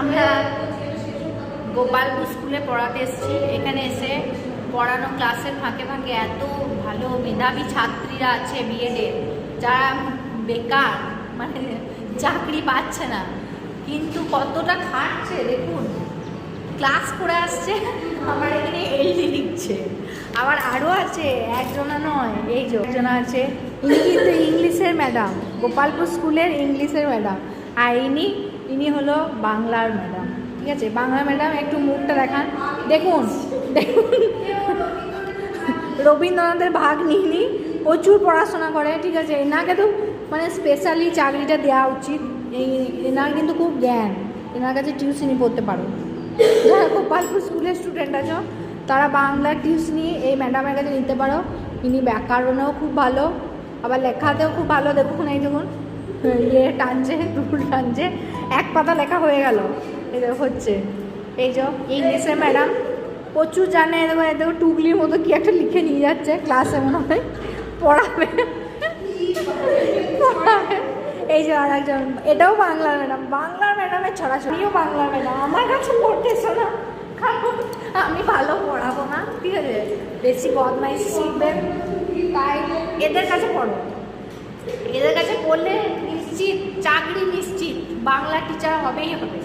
আমরা গোপালপুর স্কুলে পড়াতে এসেছি। এখানে এসে পড়ানো ক্লাসের ফাঁকে ফাঁকে এত ভালো মেধাবী ছাত্রীরা আছে বিএডের, যারা বেকার, মানে চাকরি পাচ্ছে না, কিন্তু কতটা খাটছে দেখুন। ক্লাস করে আসছে, আমার এখানে এলডি লিখছে। আবার আরও আছে, একজনা নয়, এই যে একজনা আছে, ইনি কিন্তু ইংলিশের ম্যাডাম, গোপালপুর স্কুলের ইংলিশের ম্যাডাম। আর ইনি হলো বাংলার ম্যাডাম। ঠিক আছে, বাংলা ম্যাডাম একটু মুখটা দেখান, দেখুন দেখুন। রবীন্দ্রনাথের ভাগ নিইনি, প্রচুর পড়াশোনা করে। ঠিক আছে, এনাকে তো মানে স্পেশালি চাকরিটা দেওয়া উচিত। এনার কিন্তু খুব জ্ঞান, এনার কাছে টিউশনি পড়তে পারো। যারা গোপালপুর স্কুলের স্টুডেন্ট আছো তারা বাংলার টিউশনি এই ম্যাডামের কাছে নিতে পারো। ইনি ব্যাকরণেও খুব ভালো, আবার লেখাতেও খুব ভালো। দেখুন এই দেখুন, টানছে, দূর টানছে, এক পাতা লেখা হয়ে গেল। এই হচ্ছে এই যে ইংলিশের ম্যাডাম, প্রচুর জানে। দেখো টুকলির মতো কি একটা লিখে নিয়ে যাচ্ছে ক্লাসে, মনে হয় পড়াবে। এই যে আর একজন, এটাও বাংলার ম্যাডাম। বাংলার ম্যাডামের ছড়াছড়িও বাংলার ম্যাডাম। আমার কাছে পড়তে এসো না, আমি ভালো পড়াবো না, ঠিক আছে, বেশি বদমাইশি শিখবে, তাই এদের কাছে পড়ো। এদের কাছে পড়লে নিশ্চিত চাকরি, নিশ্চিত বাংলা টিচার হবেই হবে।